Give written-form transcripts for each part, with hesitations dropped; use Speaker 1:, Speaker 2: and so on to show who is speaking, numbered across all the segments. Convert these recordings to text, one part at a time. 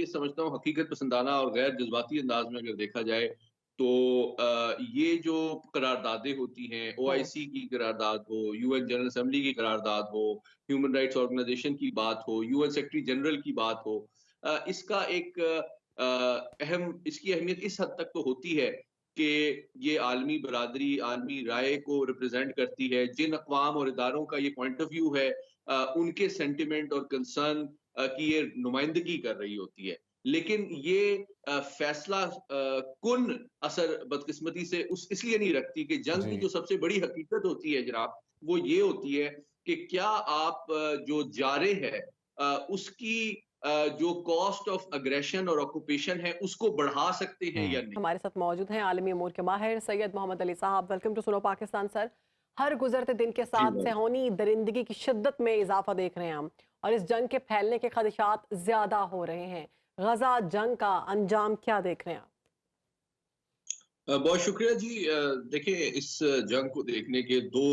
Speaker 1: یہ سمجھتا ہوں حقیقت پسندانہ اور غیر جذباتی انداز میں اگر دیکھا جائے تو یہ جو قراردادیں ہوتی ہیں، او آئی
Speaker 2: ہوں،
Speaker 1: سی کی قرارداد ہو، یو این جنرل اسمبلی کی قرارداد ہو، ہیومن رائٹس آرگنائزیشن کی بات ہو، یو این سیکرٹری جنرل کی بات ہو، اس کا ایک اس کی اہمیت اس حد تک تو ہوتی ہے کہ یہ عالمی برادری، عالمی رائے کو ریپرزینٹ کرتی ہے، جن اقوام اور اداروں کا یہ پوائنٹ آف ویو ہے، ان کے سینٹیمنٹ اور کنسرن کی یہ نمائندگی کر رہی ہوتی ہے۔ لیکن یہ فیصلہ کن اثر بدقسمتی سے اس لیے نہیں رکھتی کہ جنگ کی
Speaker 2: جی
Speaker 1: جو سب سے بڑی حقیقت ہوتی ہے جناب، وہ یہ ہوتی ہے کہ کیا آپ جو جارے ہے اس کی جو کاسٹ آف اگریشن اور آکوپیشن ہے اس کو بڑھا سکتے ہیں یا نہیں۔
Speaker 2: ہمارے ساتھ موجود ہیں عالمی امور کے ماہر سید محمد علی صاحب۔ ویلکم ٹو سنو پاکستان سر۔ ہر گزرتے دن کے
Speaker 1: جی
Speaker 2: ساتھ صہیونی درندگی کی شدت میں اضافہ دیکھ رہے ہیں ہم، اور اس جنگ کے پھیلنے کے خدشات زیادہ ہو رہے ہیں۔ غزہ جنگ کا انجام کیا دیکھ رہے ہیں آپ؟
Speaker 1: بہت شکریہ جی۔ دیکھیں، اس جنگ کو دیکھنے کے دو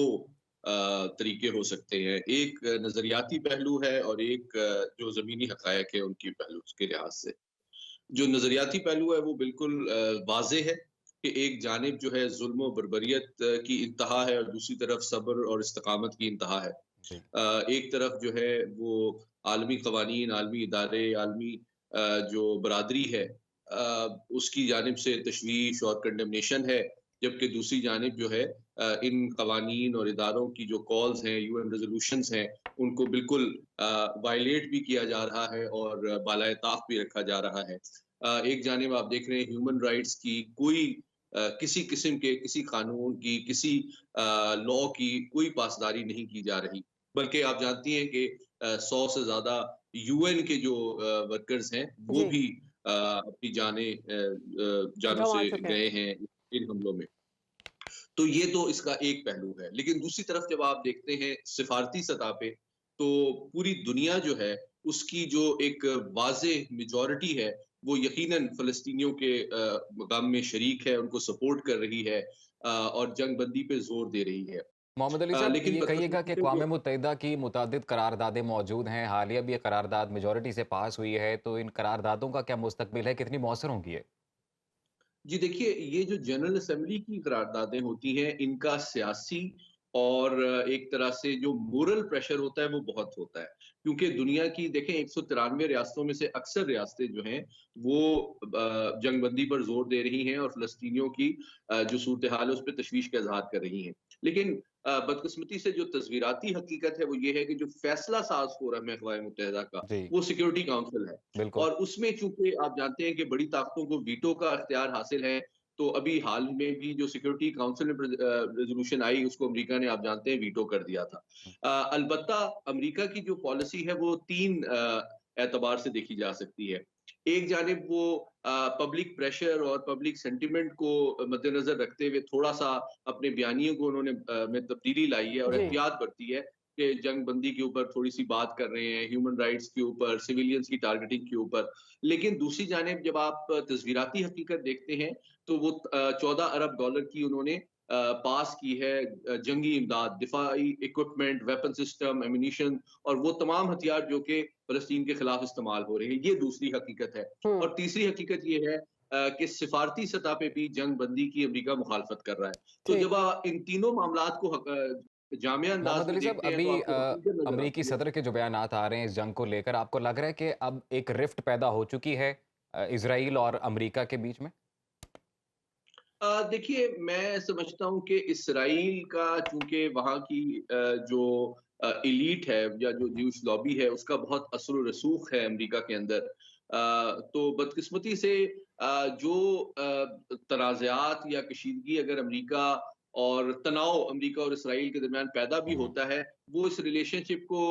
Speaker 1: طریقے ہو سکتے ہیں، ایک نظریاتی پہلو ہے اور ایک جو زمینی حقائق ہے ان کی پہلو کے لحاظ سے۔ جو نظریاتی پہلو ہے وہ بالکل واضح ہے کہ ایک جانب جو ہے ظلم و بربریت کی انتہا ہے اور دوسری طرف صبر اور استقامت کی انتہا ہے۔
Speaker 2: جی
Speaker 1: ایک طرف جو ہے وہ عالمی قوانین، عالمی ادارے، عالمی جو برادری ہے اس کی جانب سے تشویش اور کنڈمنیشن ہے، جبکہ دوسری جانب جو ہے ان قوانین اور اداروں کی جو کالز ہیں، یو این ریزولوشنز ہیں، ان کو بالکل وائلیٹ بھی کیا جا رہا ہے اور بالائے طاق بھی رکھا جا رہا ہے۔ ایک جانب آپ دیکھ رہے ہیں ہیومن رائٹس کی کوئی کسی قسم کے کسی قانون کی، کسی لا کی کوئی پاسداری نہیں کی جا رہی، بلکہ آپ جانتی ہیں کہ 100 سے زیادہ یو این کے جو ورکرز ہیں وہ
Speaker 2: جی
Speaker 1: بھی اپنی جانوں
Speaker 2: گنوا
Speaker 1: سے
Speaker 2: چکے ہیں۔
Speaker 1: گئے ہیں ان حملوں میں۔ تو یہ تو اس کا ایک پہلو ہے، لیکن دوسری طرف جب آپ دیکھتے ہیں سفارتی سطح پہ تو پوری دنیا جو ہے اس کی جو ایک واضح میجورٹی ہے وہ یقیناً فلسطینیوں کے غم میں شریک ہے، ان کو سپورٹ کر رہی ہے اور جنگ بندی پہ زور دے رہی ہے۔
Speaker 2: محمد علی صاحب،
Speaker 1: لیکن
Speaker 2: یہ کہیے گا
Speaker 1: بدقسمتی
Speaker 2: کہ
Speaker 1: سے
Speaker 2: اقوام
Speaker 1: جو
Speaker 2: متحدہ کی متعدد قراردادیں موجود ہیں، حالیہ بھی یہ قرارداد میجورٹی سے پاس ہوئی ہے، تو ان قراردادوں کا کیا مستقبل ہے، کتنی مؤثر ہوں گی یہ؟
Speaker 1: جی دیکھیے، یہ جو جنرل اسمبلی کی قراردادیں ہوتی ہیں ان کا سیاسی اور ایک طرح سے جو مورل پریشر ہوتا ہے وہ بہت ہوتا ہے، کیونکہ دنیا کی دیکھیں 193 ریاستوں میں سے اکثر ریاستیں جو ہیں وہ جنگ بندی پر زور دے رہی ہیں اور فلسطینیوں کی جو صورتحال ہے اس پہ تشویش کا اظہار کر رہی ہیں۔ لیکن بدقسمتی سے جو تصویراتی حقیقت ہے وہ یہ ہے کہ جو فیصلہ ساز فورم ہے اقوام متحدہ کا
Speaker 2: جی
Speaker 1: وہ سیکورٹی کونسل ہے،
Speaker 2: بالکل۔
Speaker 1: اور اس میں چونکہ آپ جانتے ہیں کہ بڑی طاقتوں کو ویٹو کا اختیار حاصل ہے، تو ابھی حال میں بھی جو سیکورٹی کونسل میں ریزولوشن آئی اس کو امریکہ نے آپ جانتے ہیں ویٹو کر دیا تھا۔ البتہ امریکہ کی جو پالیسی ہے وہ تین اعتبار سے دیکھی جا سکتی ہے۔ ایک جانب وہ پبلک پریشر اور پبلک سینٹیمنٹ کو مد نظر رکھتے ہوئے تھوڑا سا اپنے بیانیوں کو انہوں نے میں تبدیلی لائی ہے اور
Speaker 2: جی
Speaker 1: احتیاط برتی ہے کہ جنگ بندی کے اوپر تھوڑی سی بات کر رہے ہیں، ہیومن رائٹس کے اوپر، سویلینز کی ٹارگیٹنگ کے اوپر۔ لیکن دوسری جانب جب آپ تصویراتی حقیقت دیکھتے ہیں تو وہ 14 ارب ڈالر کی انہوں نے پاس کی ہے جنگی امداد، دفاعی اکوپمنٹ، ویپن سسٹم، ایمونیشن اور وہ تمام ہتھیار جو کہ فلسطین کے خلاف استعمال ہو رہے ہیں۔ یہ دوسری حقیقت ہے۔
Speaker 2: ہوں
Speaker 1: اور تیسری حقیقت یہ ہے کہ سفارتی سطح پہ بھی جنگ بندی کی امریکہ مخالفت کر رہا ہے۔ تو
Speaker 2: ٹھیک۔
Speaker 1: جب آپ ان تینوں معاملات کو جامع انداز
Speaker 2: محمد
Speaker 1: میں
Speaker 2: علی صاحب،
Speaker 1: دیکھتے ہیں
Speaker 2: ابھی
Speaker 1: تو آپ کو حقیقت نظر
Speaker 2: امریکی
Speaker 1: آتی ہے۔
Speaker 2: صدر کے جو بیانات آ رہے ہیں اس جنگ کو لے کر، آپ کو لگ رہا ہے کہ اب ایک رفٹ پیدا ہو چکی ہے اسرائیل اور امریکہ کے بیچ میں؟
Speaker 1: دیکھیے، میں سمجھتا ہوں کہ اسرائیل کا چونکہ وہاں کی جو ایلیٹ ہے یا جو جیوش لابی ہے اس کا بہت اثر و رسوخ ہے امریکہ کے اندر، تو بدقسمتی سے جو تنازعات یا کشیدگی اگر امریکہ اور تناؤ امریکہ اور اسرائیل کے درمیان پیدا بھی
Speaker 2: ہوں،
Speaker 1: ہوتا ہے وہ اس ریلیشن شپ کو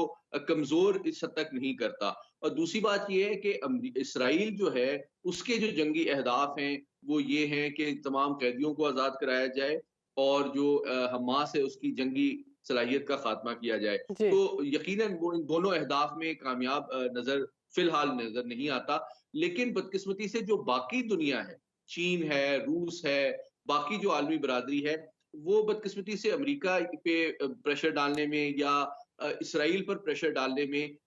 Speaker 1: کمزور اس حد تک نہیں کرتا۔ اور دوسری بات یہ ہے کہ اسرائیل جو ہے اس کے جو جنگی اہداف ہیں وہ یہ ہیں کہ تمام قیدیوں کو آزاد کرایا جائے اور جو حماس ہے اس کی جنگی صلاحیت کا خاتمہ کیا جائے۔
Speaker 2: جی
Speaker 1: تو یقیناً وہ ان دونوں اہداف میں کامیاب نظر فی الحال نظر نہیں آتا، لیکن بدقسمتی سے جو باقی دنیا ہے، چین ہے، روس ہے، باقی جو عالمی برادری ہے، وہ بدقسمتی سے امریکہ پہ پریشر ڈالنے میں یا اسرائیل پر پریشر ڈالنے میں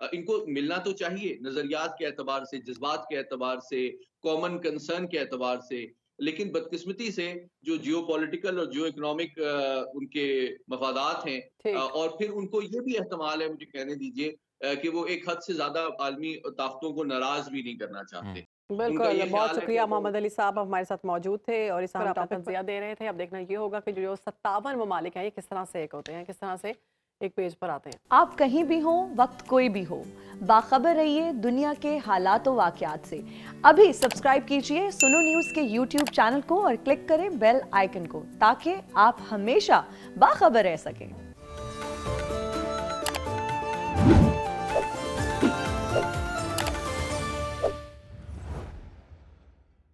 Speaker 1: ان کو ملنا تو چاہیے نظریات کے اعتبار سے، جذبات کے اعتبار سے، کامن کنسرن کے اعتبار سے، لیکن بدقسمتی سے جو جیو پولیٹیکل اور جیو اکنامک ان کے مفادات ہیں،
Speaker 2: ٹھیک،
Speaker 1: اور پھر ان کو یہ بھی احتمال ہے، مجھے کہنے دیجئے کہ وہ ایک حد سے زیادہ عالمی طاقتوں کو ناراض بھی نہیں کرنا چاہتے. ان کا
Speaker 2: بالکل
Speaker 1: یہ
Speaker 2: بہت
Speaker 1: خیال ہے کہ
Speaker 2: شکریہ
Speaker 1: اگر
Speaker 2: محمد علی صاحب، آپ ہمارے ساتھ موجود تھے اور اس پر
Speaker 3: اہم
Speaker 2: آپ
Speaker 3: ٹاپک
Speaker 2: تجزیہ دے رہے تھے. اب دیکھنا یہ ہوگا کہ جو 57 ممالک ہیں یہ کس طرح سے ایک ہوتے ہیں، کس طرح سے ایک پیج پر آتے ہیں.
Speaker 4: آپ کہیں بھی ہوں، وقت کوئی بھی ہو، باخبر رہیے دنیا کے حالات و واقعات سے. ابھی سبسکرائب کیجئے سنو نیوز کے یوٹیوب چینل کو اور کلک کریں بیل آئیکن کو تاکہ آپ ہمیشہ باخبر رہ سکیں.